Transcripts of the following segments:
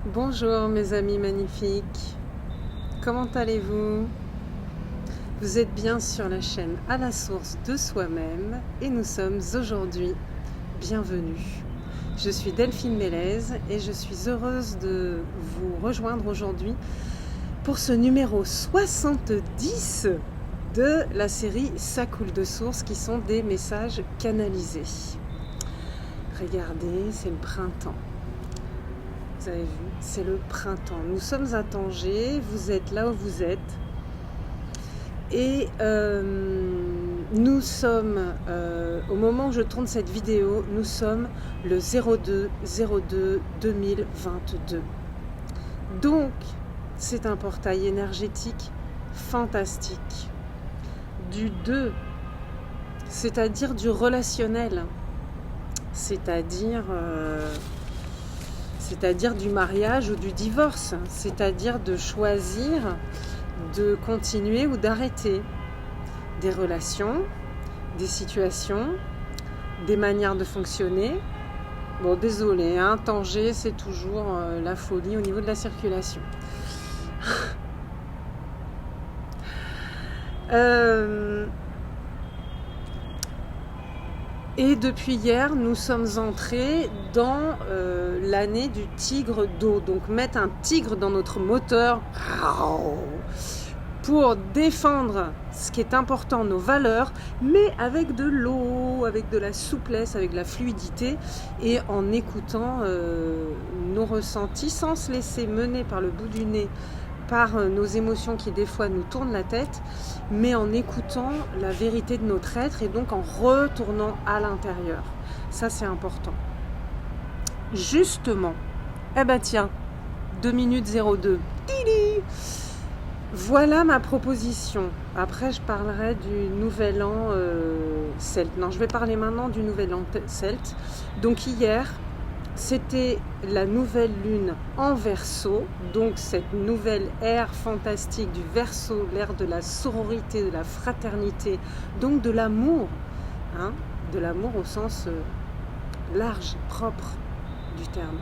Bonjour mes amis magnifiques, comment allez-vous? Vous êtes bien sur la chaîne À la source de soi-même et nous sommes aujourd'hui bienvenus. Je suis Delphine Mélèze et je suis heureuse de vous rejoindre aujourd'hui pour ce numéro 70 de la série Ça coule de source qui sont des messages canalisés. Regardez, c'est le printemps. Vous avez vu, c'est le printemps. Nous sommes à Tanger, vous êtes là où vous êtes. Et nous sommes, au moment où je tourne cette vidéo, nous sommes le 02/02/2022. Donc, c'est un portail énergétique fantastique. Du 2, c'est-à-dire du relationnel, c'est-à-dire du mariage ou du divorce, c'est-à-dire de choisir de continuer ou d'arrêter des relations, des situations, des manières de fonctionner. Bon, désolé, hein, Tanger, c'est toujours la folie au niveau de la circulation. Et depuis hier, nous sommes entrés dans l'année du tigre d'eau. Donc mettre un tigre dans notre moteur pour défendre ce qui est important, nos valeurs, mais avec de l'eau, avec de la souplesse, avec de la fluidité et en écoutant nos ressentis sans se laisser mener par le bout du nez par nos émotions qui des fois nous tournent la tête, mais en écoutant la vérité de notre être et donc en retournant à l'intérieur. Ça, c'est important. Justement, eh ben tiens, 2 minutes 02. Tili, voilà ma proposition. Après, je parlerai du nouvel an celte. Non, je vais parler maintenant du nouvel an celte. Donc hier, c'était la nouvelle lune en Verseau, donc cette nouvelle ère fantastique du Verseau, l'ère de la sororité, de la fraternité, donc de l'amour, hein, de l'amour au sens large, propre du terme.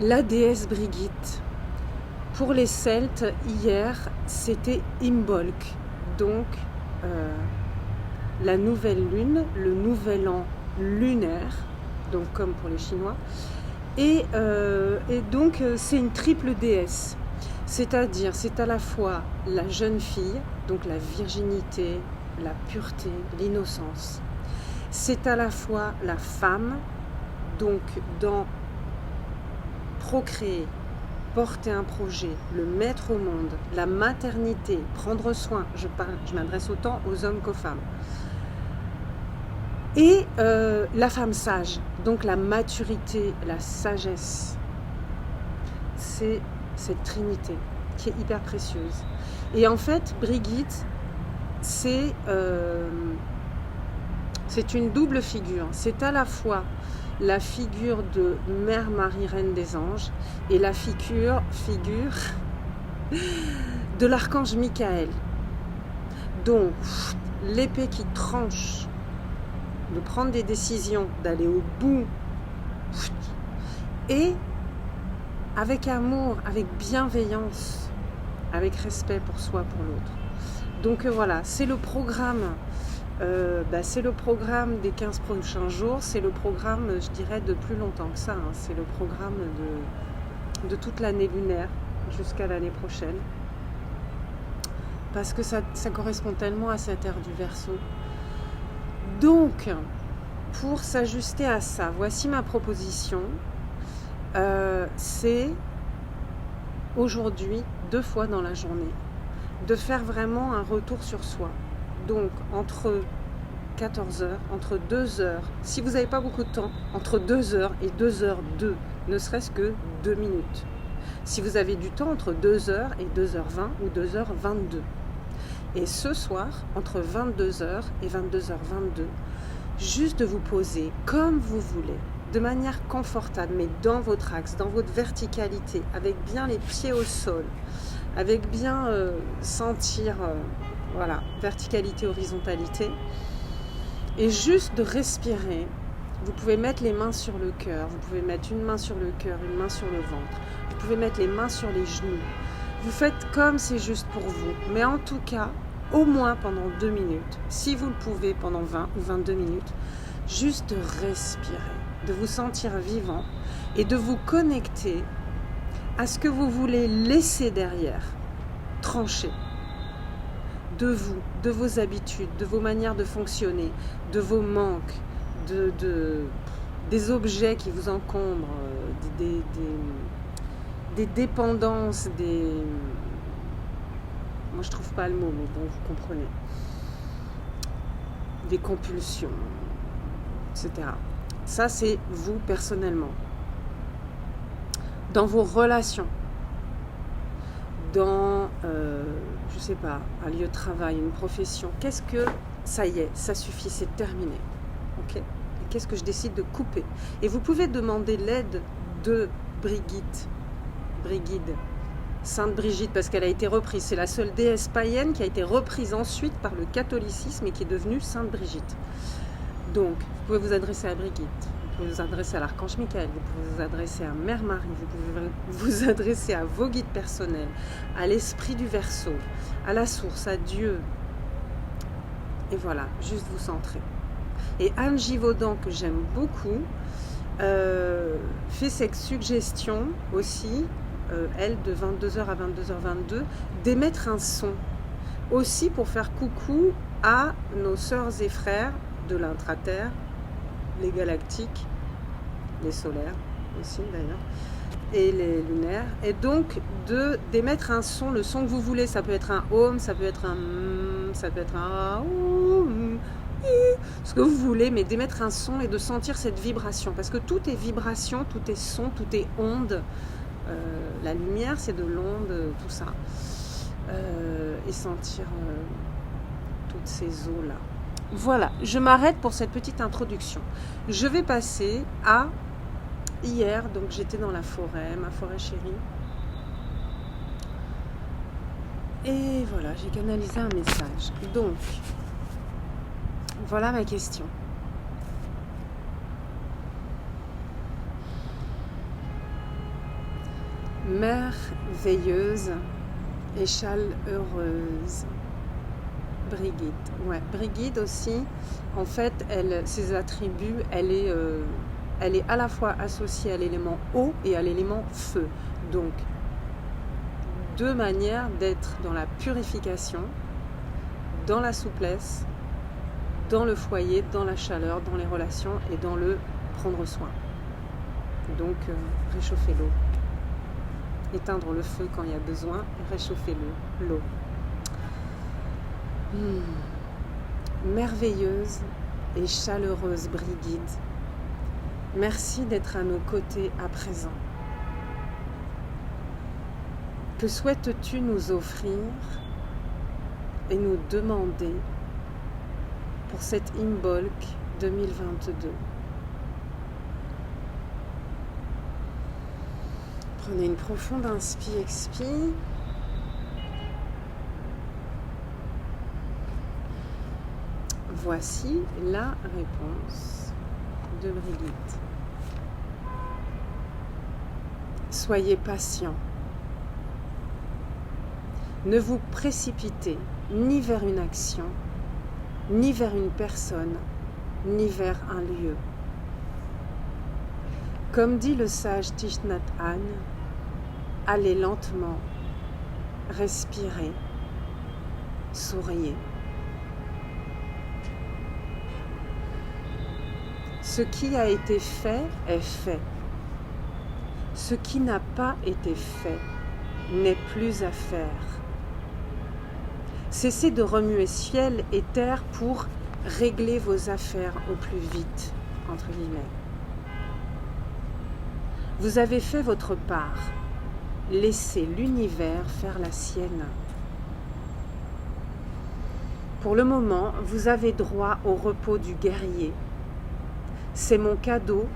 La déesse Brigitte. Pour les Celtes, hier, c'était Imbolc, donc la nouvelle lune, le nouvel an lunaire, donc comme pour les Chinois, et donc c'est une triple déesse, c'est-à-dire c'est à la fois la jeune fille, donc la virginité, la pureté, l'innocence, c'est à la fois la femme, donc dans procréer, porter un projet, le mettre au monde, la maternité, prendre soin, je m'adresse autant aux hommes qu'aux femmes. Et la femme sage, donc la maturité, la sagesse, c'est cette trinité qui est hyper précieuse. Et en fait, Brigitte, c'est une double figure. C'est à la fois la figure de Mère Marie, Reine des Anges, et la figure de l'archange Michael. Donc, l'épée qui tranche, de prendre des décisions, d'aller au bout, et avec amour, avec bienveillance, avec respect pour soi, pour l'autre. Donc voilà, c'est le programme. C'est le programme des 15 prochains jours, c'est le programme, je dirais, de plus longtemps que ça, hein. C'est le programme de toute l'année lunaire jusqu'à l'année prochaine. Parce que ça correspond tellement à cette ère du Verseau. Donc, pour s'ajuster à ça, voici ma proposition. C'est aujourd'hui, 2 fois dans la journée, de faire vraiment un retour sur soi. Donc, entre 14h, entre 2h, si vous n'avez pas beaucoup de temps, entre 2h et 2h02, ne serait-ce que 2 minutes. Si vous avez du temps, entre 2h et 2h20 ou 2h22. Et ce soir, entre 22h et 22h22, juste de vous poser comme vous voulez, de manière confortable, mais dans votre axe, dans votre verticalité, avec bien les pieds au sol, avec bien sentir, voilà, verticalité, horizontalité, et juste de respirer Vous pouvez mettre les mains sur le cœur, vous pouvez mettre une main sur le cœur, une main sur le ventre, vous pouvez mettre les mains sur les genoux. Vous faites comme c'est juste pour vous, mais en tout cas, au moins pendant 2 minutes, si vous le pouvez pendant 20 ou 22 minutes, juste respirer, de vous sentir vivant et de vous connecter à ce que vous voulez laisser derrière, trancher, de vous, de vos habitudes, de vos manières de fonctionner, de vos manques, des objets qui vous encombrent, des dépendances, moi je trouve pas le mot, mais bon, vous comprenez, des compulsions, etc. Ça, c'est vous personnellement. Dans vos relations, dans, je sais pas, un lieu de travail, une profession, qu'est-ce que, ça y est, ça suffit, c'est terminé. Ok ? Et qu'est-ce que je décide de couper ? Et vous pouvez demander l'aide de Brigide, Sainte Brigitte, parce qu'elle a été reprise. C'est la seule déesse païenne qui a été reprise ensuite par le catholicisme et qui est devenue Sainte Brigitte. Donc, vous pouvez vous adresser à Brigitte, vous pouvez vous adresser à l'archange Michael, vous pouvez vous adresser à Mère Marie, vous pouvez vous adresser à vos guides personnels, à l'esprit du Verseau, à la source, à Dieu. Et voilà, juste vous centrer. Et Anne Givaudan, que j'aime beaucoup, fait cette suggestion aussi, elle, de 22h à 22h22, d'émettre un son. Aussi pour faire coucou à nos sœurs et frères de l'intraterre, les galactiques, les solaires aussi d'ailleurs, et les lunaires. Et donc d'émettre un son, le son que vous voulez. Ça peut être un om, ça peut être un ça peut être un ce que vous voulez, mais d'émettre un son et de sentir cette vibration. Parce que tout est vibration, tout est son, tout est onde. La lumière, c'est de l'onde, tout ça. Et sentir toutes ces eaux-là. Voilà, je m'arrête pour cette petite introduction. Je vais passer à hier, donc j'étais dans la forêt, ma forêt chérie. Et voilà, j'ai canalisé un message. Donc, voilà ma question. Merveilleuse et chaleureuse. Brigide. Ouais, Brigide aussi, en fait, ses attributs, elle est à la fois associée à l'élément eau et à l'élément feu. Donc, deux manières d'être dans la purification, dans la souplesse, dans le foyer, dans la chaleur, dans les relations et dans le prendre soin. Donc, réchauffer l'eau. Éteindre le feu quand il y a besoin, réchauffer l'eau. Merveilleuse et chaleureuse Brigide, merci d'être à nos côtés à présent. Que souhaites-tu nous offrir et nous demander pour cette Imbolc 2022? Prenez une profonde inspi-expi. Voici la réponse de Brigide. Soyez patient. Ne vous précipitez ni vers une action, ni vers une personne, ni vers un lieu. Comme dit le sage Thich Nhat Hanh, allez lentement, respirez, souriez. Ce qui a été fait est fait. Ce qui n'a pas été fait n'est plus à faire. Cessez de remuer ciel et terre pour régler vos affaires au plus vite, entre guillemets. Vous avez fait votre part. Laissez l'univers faire la sienne. Pour le moment, vous avez droit au repos du guerrier. C'est mon cadeau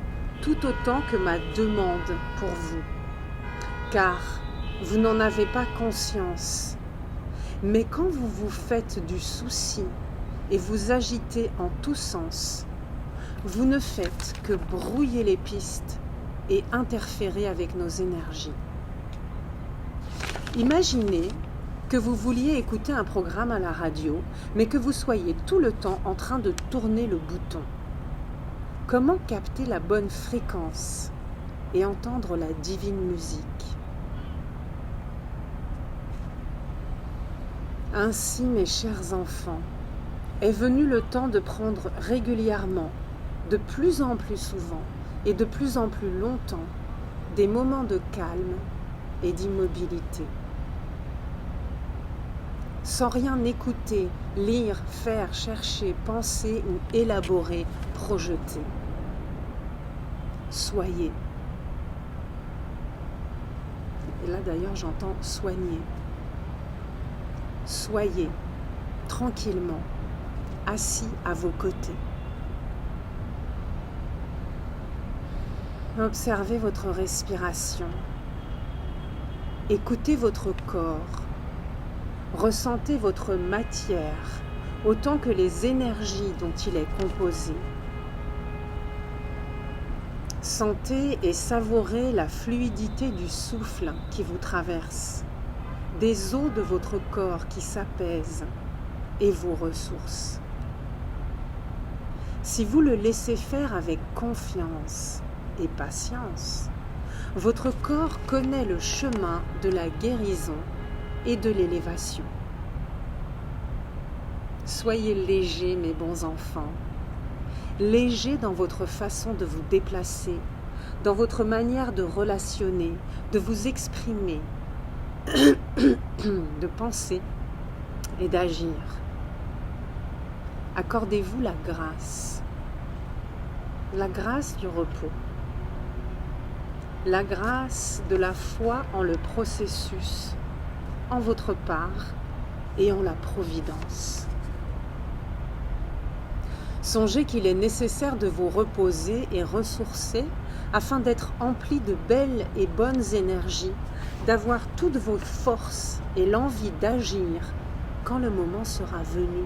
tout autant que ma demande pour vous, car vous n'en avez pas conscience. Mais quand vous vous faites du souci et vous agitez en tous sens, Vous ne faites que brouiller les pistes et interférer avec nos énergies. Imaginez que vous vouliez écouter un programme à la radio, mais que vous soyez tout le temps en train de tourner le bouton. Comment capter la bonne fréquence et entendre la divine musique? Ainsi, mes chers enfants, est venu le temps de prendre régulièrement, de plus en plus souvent et de plus en plus longtemps, des moments de calme et d'immobilité. Sans rien écouter, lire, faire, chercher, penser ou élaborer, projeter. Soyez. Et là d'ailleurs j'entends soigner. Soyez tranquillement, assis à vos côtés. Observez votre respiration. Écoutez votre corps. Ressentez votre matière autant que les énergies dont il est composé. Sentez et savourez la fluidité du souffle qui vous traverse, des os de votre corps qui s'apaisent et vous ressourcent. Si vous le laissez faire avec confiance et patience, votre corps connaît le chemin de la guérison et de l'élévation. Soyez légers, mes bons enfants, légers dans votre façon de vous déplacer, dans votre manière de relationner, de vous exprimer, de penser et d'agir. Accordez-vous la grâce du repos, la grâce de la foi en le processus, en votre part et en la providence. Songez qu'il est nécessaire de vous reposer et ressourcer afin d'être empli de belles et bonnes énergies, d'avoir toutes vos forces et l'envie d'agir quand le moment sera venu.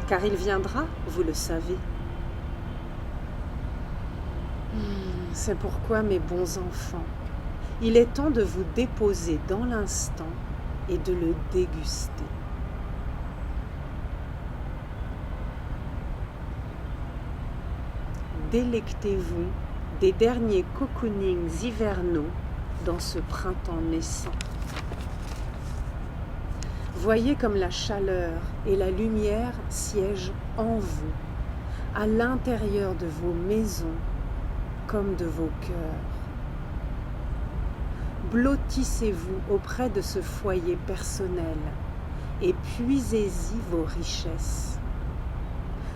Car il viendra, vous le savez. C'est pourquoi, mes bons enfants, il est temps de vous déposer dans l'instant et de le déguster. Délectez-vous des derniers cocoonings hivernaux dans ce printemps naissant. Voyez comme la chaleur et la lumière siègent en vous, à l'intérieur de vos maisons comme de vos cœurs. Blottissez-vous auprès de ce foyer personnel et puisez-y vos richesses,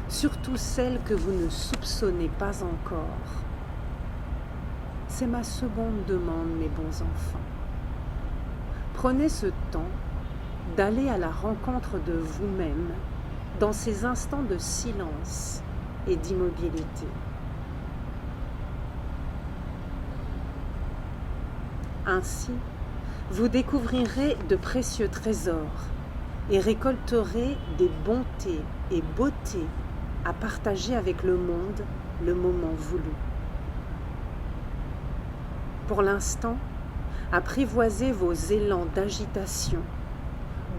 surtout celles que vous ne soupçonnez pas encore. C'est ma seconde demande, mes bons enfants. Prenez ce temps d'aller à la rencontre de vous-même dans ces instants de silence et d'immobilité. Ainsi, vous découvrirez de précieux trésors et récolterez des bontés et beautés à partager avec le monde le moment voulu. Pour l'instant, apprivoisez vos élans d'agitation,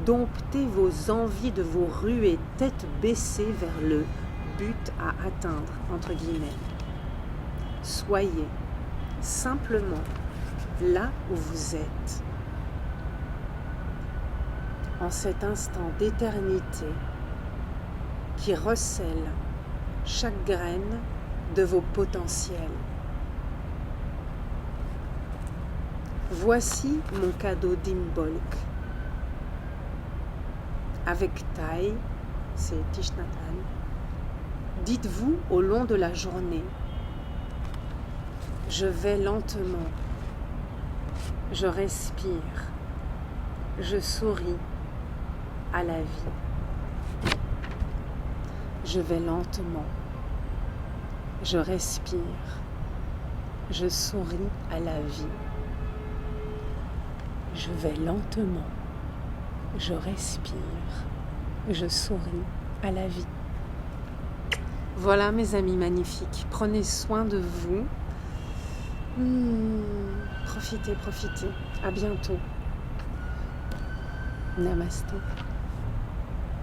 domptez vos envies de vous ruer tête baissée vers le but à atteindre, entre guillemets. Soyez simplement là où vous êtes, en cet instant d'éternité qui recèle chaque graine de vos potentiels. Voici mon cadeau d'Imbolc. Avec Taille, c'est Thich Nhat Hanh, dites-vous au long de la journée, je vais lentement, je respire, je souris à la vie. Je vais lentement, je respire, je souris à la vie. Je vais lentement, je respire, je souris à la vie. Voilà mes amis magnifiques, prenez soin de vous. Profitez, profitez. À bientôt. Namaste.